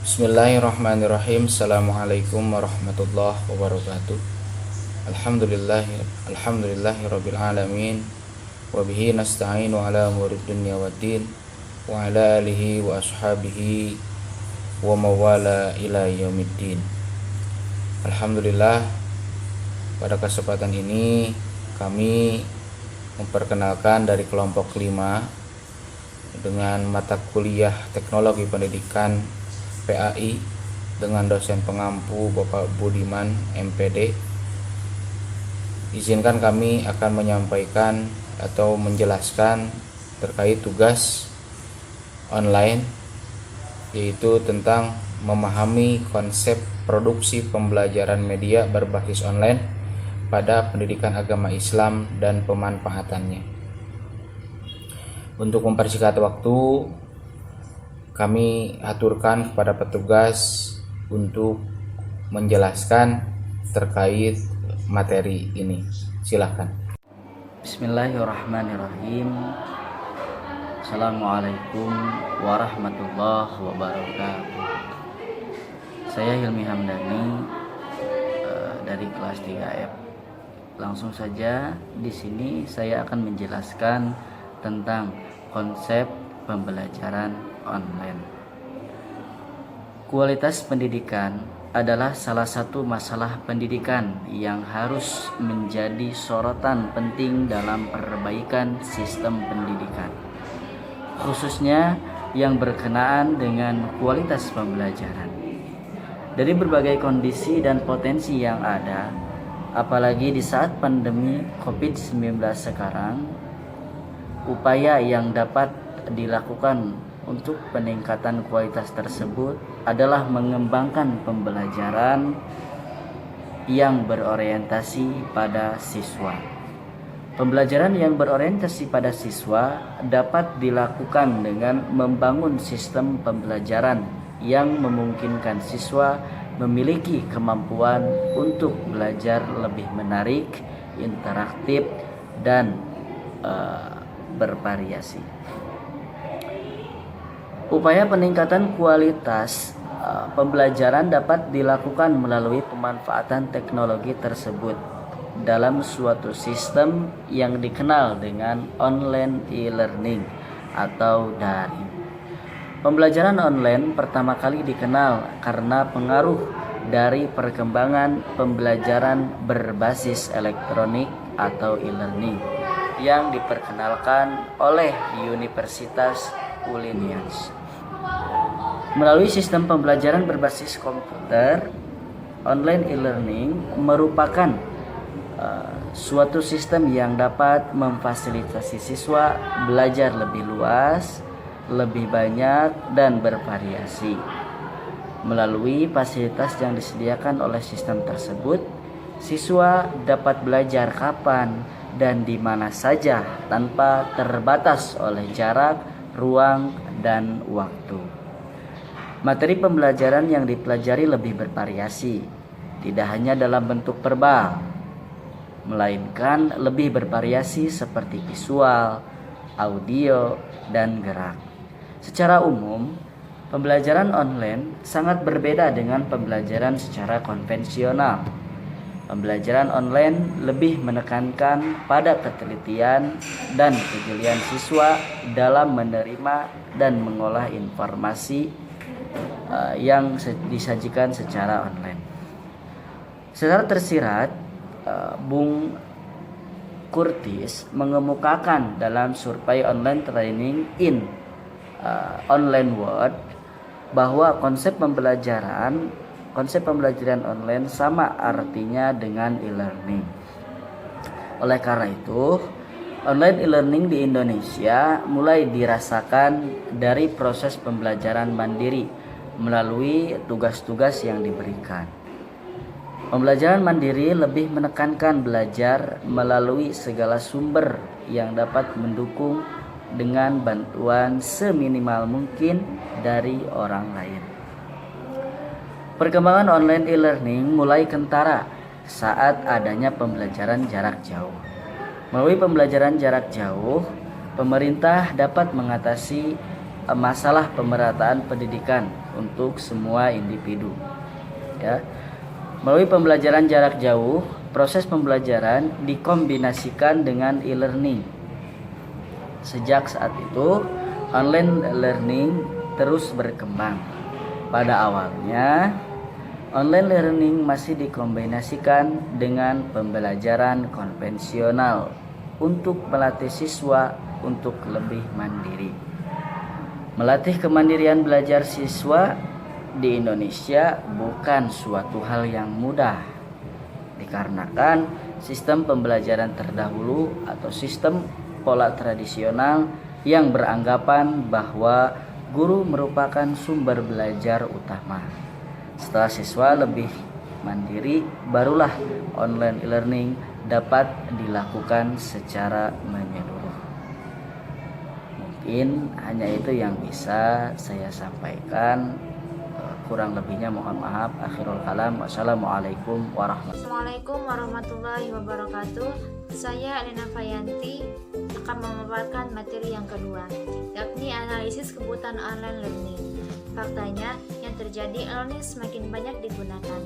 Bismillahirrahmanirrahim. Assalamualaikum warahmatullahi wabarakatuh. Alhamdulillahirabbil alamin wa bihi nasta'inu ala umurid dunya waddin wa ala alihi wa ashabihi wa mawala ila yaumiddin. Alhamdulillah, pada kesempatan ini kami memperkenalkan dari kelompok 5 dengan mata kuliah Teknologi Pendidikan PAI dengan dosen pengampu Bapak Budiman MPD. Izinkan kami akan menyampaikan atau menjelaskan terkait tugas online, yaitu tentang memahami konsep produksi pembelajaran media berbasis online pada pendidikan agama Islam dan pemanfaatannya. Untuk mempersingkat waktu, kami aturkan kepada petugas untuk menjelaskan terkait materi ini. Silakan. Bismillahirrahmanirrahim. Assalamualaikum warahmatullahi wabarakatuh. Saya Hilmi Hamdani dari kelas 3F. Langsung saja di sini saya akan menjelaskan tentang konsep pembelajaran online. Kualitas pendidikan adalah salah satu masalah pendidikan yang harus menjadi sorotan penting dalam perbaikan sistem pendidikan, khususnya yang berkenaan dengan kualitas pembelajaran. Dari berbagai kondisi dan potensi yang ada, apalagi di saat pandemi COVID-19 sekarang, upaya yang dapat dilakukan untuk peningkatan kualitas tersebut adalah mengembangkan pembelajaran yang berorientasi pada siswa. Pembelajaran yang berorientasi pada siswa dapat dilakukan dengan membangun sistem pembelajaran yang memungkinkan siswa memiliki kemampuan untuk belajar lebih menarik, interaktif, dan bervariasi. Upaya peningkatan kualitas pembelajaran dapat dilakukan melalui pemanfaatan teknologi tersebut dalam suatu sistem yang dikenal dengan online e-learning atau daring. Pembelajaran online pertama kali dikenal karena pengaruh dari perkembangan pembelajaran berbasis elektronik atau e-learning yang diperkenalkan oleh Universitas Illinois. Melalui sistem pembelajaran berbasis komputer, online e-learning merupakan suatu sistem yang dapat memfasilitasi siswa belajar lebih luas, lebih banyak, dan bervariasi. Melalui fasilitas yang disediakan oleh sistem tersebut, siswa dapat belajar kapan dan di mana saja tanpa terbatas oleh jarak, ruang, dan waktu. Materi pembelajaran yang dipelajari lebih bervariasi, tidak hanya dalam bentuk verbal, melainkan lebih bervariasi seperti visual, audio, dan gerak. Secara umum, pembelajaran online sangat berbeda dengan pembelajaran secara konvensional. Pembelajaran online lebih menekankan pada ketelitian dan kejelian siswa dalam menerima dan mengolah informasi yang disajikan secara online. Secara tersirat, Bung Curtis mengemukakan dalam survei online training in online world bahwa konsep pembelajaran online sama artinya dengan e-learning. Oleh karena itu, online e-learning di Indonesia mulai dirasakan dari proses pembelajaran mandiri melalui tugas-tugas yang diberikan. Pembelajaran mandiri lebih menekankan belajar melalui segala sumber yang dapat mendukung dengan bantuan seminimal mungkin dari orang lain. Perkembangan online e-learning mulai kentara saat adanya pembelajaran jarak jauh. Melalui pembelajaran jarak jauh, pemerintah dapat mengatasi masalah pemerataan pendidikan untuk semua individu. Ya. Melalui pembelajaran jarak jauh, proses pembelajaran dikombinasikan dengan e-learning. Sejak saat itu, online learning terus berkembang. Pada awalnya, online learning masih dikombinasikan dengan pembelajaran konvensional untuk melatih siswa untuk lebih mandiri. Melatih kemandirian belajar siswa di Indonesia bukan suatu hal yang mudah, dikarenakan sistem pembelajaran terdahulu atau sistem pola tradisional yang beranggapan bahwa guru merupakan sumber belajar utama. Setelah siswa lebih mandiri, barulah online e-learning dapat dilakukan secara menyeluruh. Mungkin hanya itu yang bisa saya sampaikan. Kurang lebihnya mohon maaf. Akhirul kalam. Wassalamualaikum warahmatullahi wabarakatuh. Saya Elena Fayanti akan memaparkan materi yang kedua, yakni analisis kebutuhan online learning. Faktanya, yang terjadi e-learning semakin banyak digunakan.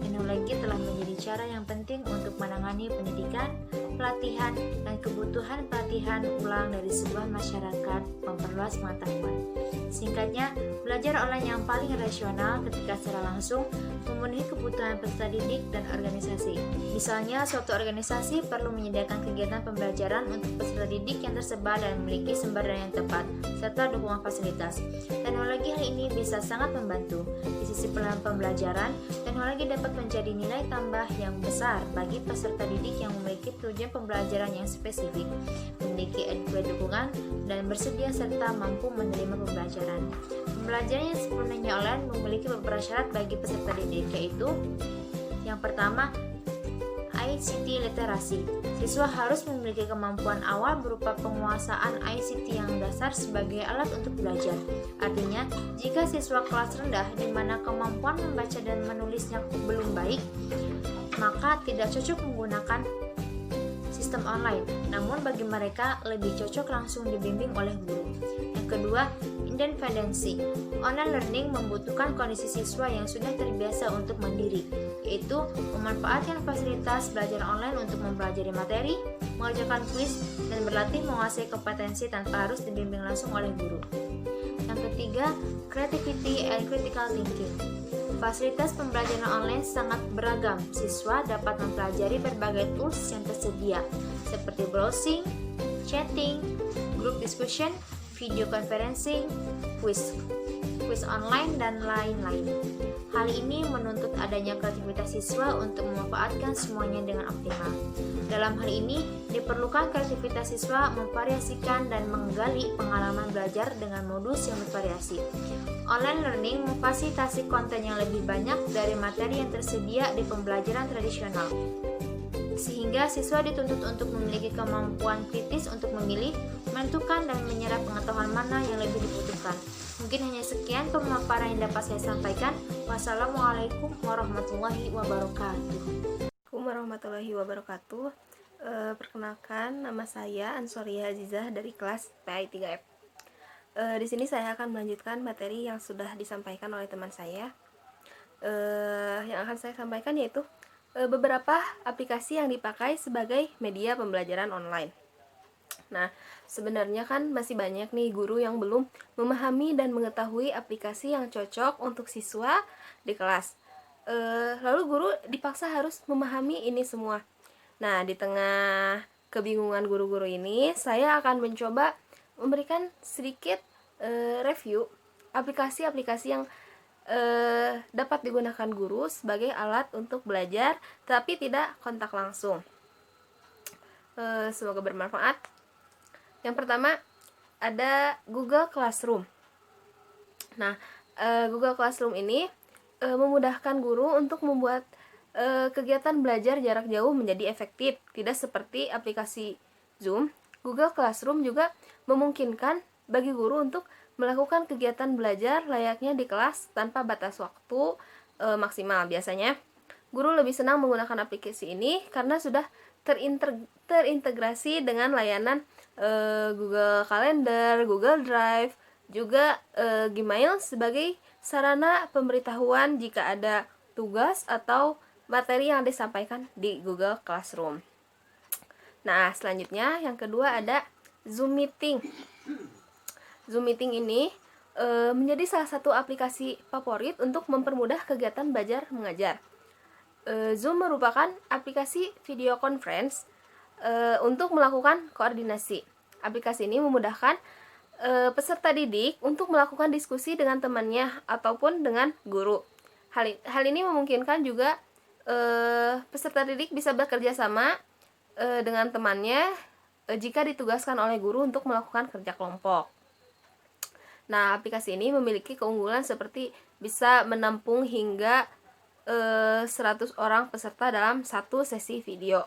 Teknologi telah menjadi cara yang penting untuk menangani pendidikan, pelatihan, dan kebutuhan pelatihan ulang dari sebuah masyarakat memperluas pengetahuan. Singkatnya, belajar online yang paling rasional ketika secara langsung memenuhi kebutuhan peserta didik dan organisasi. Misalnya, suatu organisasi perlu menyediakan kegiatan pembelajaran untuk peserta didik yang tersebar dan memiliki sumber daya yang tepat, serta dukungan fasilitas. Teknologi hal ini bisa sangat membantu. Di sisi pembelajaran, teknologi dapat menjadi nilai tambah yang besar bagi peserta didik yang memiliki tujuan pembelajaran yang spesifik, memiliki dukungan, dan bersedia serta mampu menerima pembelajaran. Pembelajaran yang sepenuhnya online memiliki beberapa syarat bagi peserta didik, yaitu yang pertama, ICT literasi. Siswa harus memiliki kemampuan awal berupa penguasaan ICT yang dasar sebagai alat untuk belajar. Artinya, jika siswa kelas rendah di mana kemampuan membaca dan menulisnya belum baik, maka tidak cocok menggunakan sistem online. Namun bagi mereka lebih cocok langsung dibimbing oleh guru. Yang kedua, independensi. Online learning membutuhkan kondisi siswa yang sudah terbiasa untuk mandiri, yaitu memanfaatkan fasilitas belajar online untuk mempelajari materi, mengerjakan kuis, dan berlatih menguasai kompetensi tanpa harus dibimbing langsung oleh guru. Yang ketiga, creativity and critical thinking. Fasilitas pembelajaran online sangat beragam. Siswa dapat mempelajari berbagai tools yang tersedia, seperti browsing, chatting, group discussion, video conferencing, quiz online, dan lain-lain. Hal ini menuntut adanya kreativitas siswa untuk memanfaatkan semuanya dengan optimal. Dalam hal ini, diperlukan kreativitas siswa memvariasikan dan menggali pengalaman belajar dengan modus yang bervariasi. Online learning memfasilitasi konten yang lebih banyak dari materi yang tersedia di pembelajaran tradisional, sehingga siswa dituntut untuk memiliki kemampuan kritis untuk memilih, menentukan, dan menyerap pengetahuan mana yang lebih dibutuhkan. Mungkin hanya sekian pemaparan yang dapat saya sampaikan. Wassalamualaikum warahmatullahi wabarakatuh. Perkenalkan, nama saya Ansoria Azizah dari kelas PAI 3F. Di sini saya akan melanjutkan materi yang sudah disampaikan oleh teman saya. Yang akan saya sampaikan yaitu beberapa aplikasi yang dipakai sebagai media pembelajaran online. Nah, sebenarnya kan masih banyak nih guru yang belum memahami dan mengetahui aplikasi yang cocok untuk siswa di kelas. Lalu guru dipaksa harus memahami ini semua. Nah, di tengah kebingungan guru-guru ini, saya akan mencoba memberikan sedikit review aplikasi-aplikasi yang dapat digunakan guru sebagai alat untuk belajar tapi tidak kontak langsung. Semoga bermanfaat. Yang pertama ada Google Classroom. Nah, Google Classroom ini memudahkan guru untuk membuat kegiatan belajar jarak jauh menjadi efektif. Tidak seperti aplikasi Zoom, Google Classroom juga memungkinkan bagi guru untuk melakukan kegiatan belajar layaknya di kelas tanpa batas waktu maksimal. Biasanya guru lebih senang menggunakan aplikasi ini karena sudah terintegrasi dengan layanan Google Calendar, Google Drive, juga Gmail sebagai sarana pemberitahuan jika ada tugas atau materi yang disampaikan di Google Classroom. Nah, selanjutnya yang kedua ada Zoom Meeting. Zoom Meeting ini menjadi salah satu aplikasi favorit untuk mempermudah kegiatan belajar mengajar. Zoom merupakan aplikasi video conference untuk melakukan koordinasi. Aplikasi ini memudahkan peserta didik untuk melakukan diskusi dengan temannya ataupun dengan guru. Hal ini memungkinkan juga peserta didik bisa bekerja sama dengan temannya jika ditugaskan oleh guru untuk melakukan kerja kelompok. Nah, aplikasi ini memiliki keunggulan seperti bisa menampung hingga 100 orang peserta dalam satu sesi video.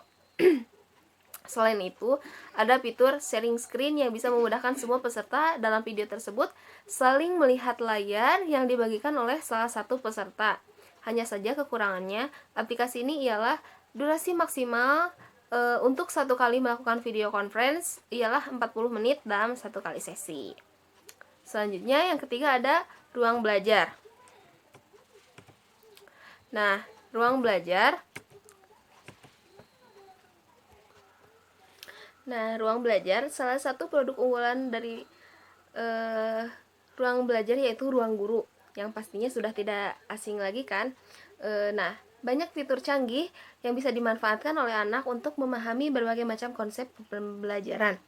Selain itu, ada fitur sharing screen yang bisa memudahkan semua peserta dalam video tersebut saling melihat layar yang dibagikan oleh salah satu peserta. Hanya saja kekurangannya, aplikasi ini ialah durasi maksimal untuk satu kali melakukan video conference ialah 40 menit dalam satu kali sesi. Selanjutnya yang ketiga ada ruang belajar. Nah, ruang belajar salah satu produk unggulan dari ruang belajar yaitu ruang guru, yang pastinya sudah tidak asing lagi kan. Nah, banyak fitur canggih yang bisa dimanfaatkan oleh anak untuk memahami berbagai macam konsep pembelajaran.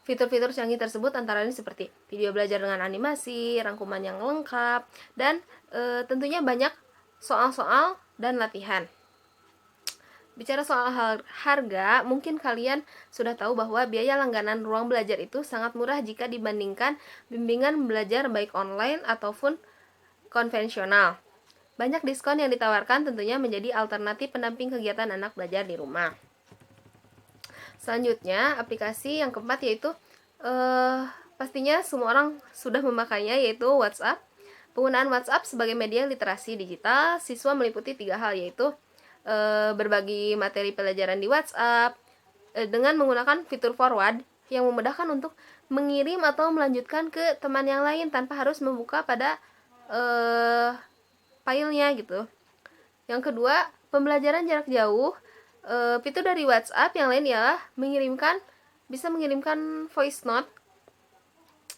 Fitur-fitur canggih tersebut antara lain seperti video belajar dengan animasi, rangkuman yang lengkap, dan tentunya banyak soal-soal dan latihan. Bicara soal harga, mungkin kalian sudah tahu bahwa biaya langganan ruang belajar itu sangat murah jika dibandingkan bimbingan belajar baik online ataupun konvensional. Banyak diskon yang ditawarkan tentunya menjadi alternatif pendamping kegiatan anak belajar di rumah. Selanjutnya, aplikasi yang keempat yaitu pastinya semua orang sudah memakainya, yaitu WhatsApp. Penggunaan WhatsApp sebagai media literasi digital, siswa meliputi 3 hal, yaitu berbagi materi pelajaran di WhatsApp dengan menggunakan fitur forward yang memudahkan untuk mengirim atau melanjutkan ke teman yang lain tanpa harus membuka pada filenya gitu. Yang kedua, pembelajaran jarak jauh. Fitur dari WhatsApp yang lain ialah bisa mengirimkan voice note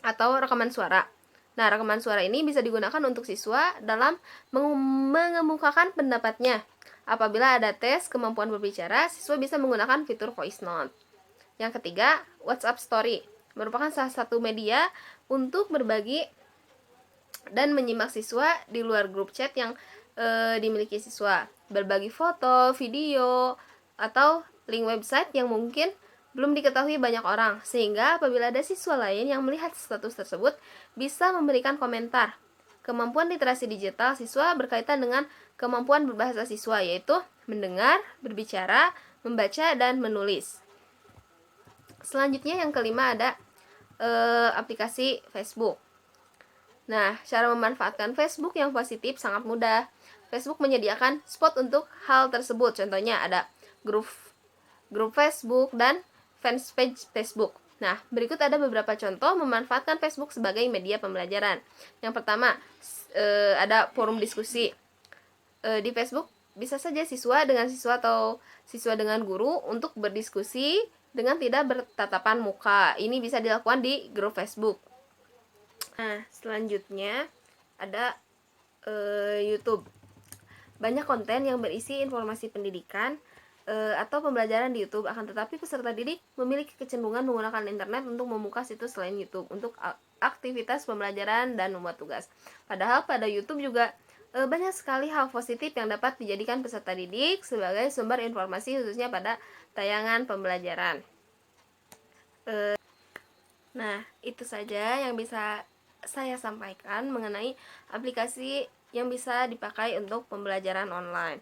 atau rekaman suara. Nah, rekaman suara ini bisa digunakan untuk siswa dalam mengemukakan pendapatnya. Apabila ada tes kemampuan berbicara, siswa bisa menggunakan fitur voice note. Yang ketiga, WhatsApp Story merupakan salah satu media untuk berbagi dan menyimak siswa di luar grup chat yang dimiliki siswa. Berbagi foto, video, atau link website yang mungkin belum diketahui banyak orang, sehingga apabila ada siswa lain yang melihat status tersebut bisa memberikan komentar. Kemampuan literasi digital siswa berkaitan dengan kemampuan berbahasa siswa, yaitu mendengar, berbicara, membaca, dan menulis. Selanjutnya yang kelima ada aplikasi Facebook. Nah, cara memanfaatkan Facebook yang positif sangat mudah. Facebook menyediakan spot untuk hal tersebut. Contohnya ada grup Facebook dan fanpage Facebook. Nah, berikut ada beberapa contoh memanfaatkan Facebook sebagai media pembelajaran. Yang pertama, ada forum diskusi. Di Facebook bisa saja siswa dengan siswa atau siswa dengan guru untuk berdiskusi dengan tidak bertatapan muka. Ini bisa dilakukan di grup Facebook. Nah, selanjutnya ada YouTube. Banyak konten yang berisi informasi pendidikan atau pembelajaran di YouTube, akan tetapi peserta didik memiliki kecenderungan menggunakan internet untuk membuka situs selain YouTube untuk aktivitas pembelajaran dan membuat tugas. Padahal pada YouTube juga banyak sekali hal positif yang dapat dijadikan peserta didik sebagai sumber informasi khususnya pada tayangan pembelajaran. Nah, itu saja yang bisa saya sampaikan mengenai aplikasi yang bisa dipakai untuk pembelajaran online.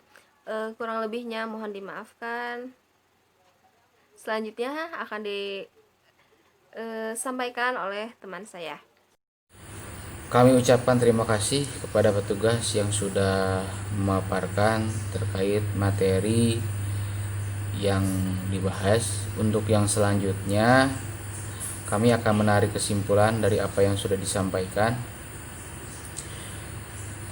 Kurang lebihnya mohon dimaafkan. Selanjutnya akan disampaikan oleh teman saya. Kami ucapkan terima kasih kepada petugas yang sudah memaparkan terkait materi yang dibahas. Untuk yang selanjutnya, kami akan menarik kesimpulan dari apa yang sudah disampaikan.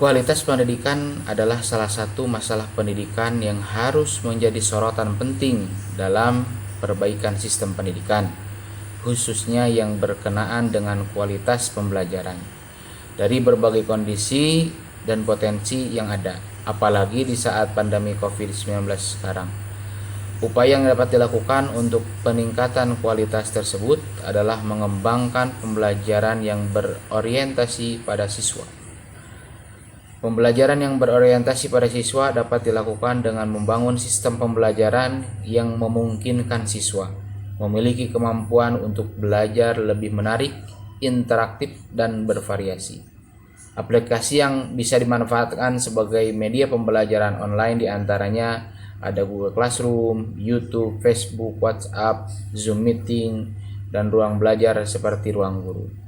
Kualitas pendidikan adalah salah satu masalah pendidikan yang harus menjadi sorotan penting dalam perbaikan sistem pendidikan, khususnya yang berkenaan dengan kualitas pembelajaran. Dari berbagai kondisi dan potensi yang ada, apalagi di saat pandemi COVID-19 sekarang. Upaya yang dapat dilakukan untuk peningkatan kualitas tersebut adalah mengembangkan pembelajaran yang berorientasi pada siswa. Pembelajaran yang berorientasi pada siswa dapat dilakukan dengan membangun sistem pembelajaran yang memungkinkan siswa memiliki kemampuan untuk belajar lebih menarik, interaktif, dan bervariasi. Aplikasi yang bisa dimanfaatkan sebagai media pembelajaran online diantaranya ada Google Classroom, YouTube, Facebook, WhatsApp, Zoom Meeting, dan ruang belajar seperti Ruang Guru.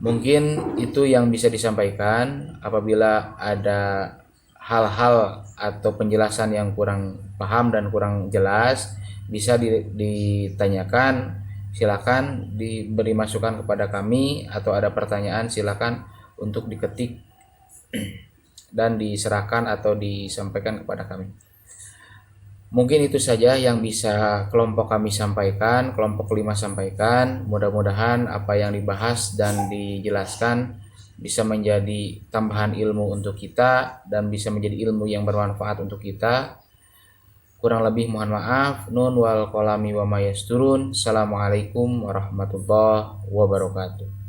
Mungkin itu yang bisa disampaikan. Apabila ada hal-hal atau penjelasan yang kurang paham dan kurang jelas, bisa ditanyakan, silakan diberi masukan kepada kami, atau ada pertanyaan silakan untuk diketik dan diserahkan atau disampaikan kepada kami. Mungkin itu saja yang bisa kelompok kami sampaikan, kelompok 5 sampaikan. Mudah-mudahan apa yang dibahas dan dijelaskan bisa menjadi tambahan ilmu untuk kita dan bisa menjadi ilmu yang bermanfaat untuk kita. Kurang lebih mohon maaf. Nun wal qalami wa ma yasturun. Assalamualaikum warahmatullahi wabarakatuh.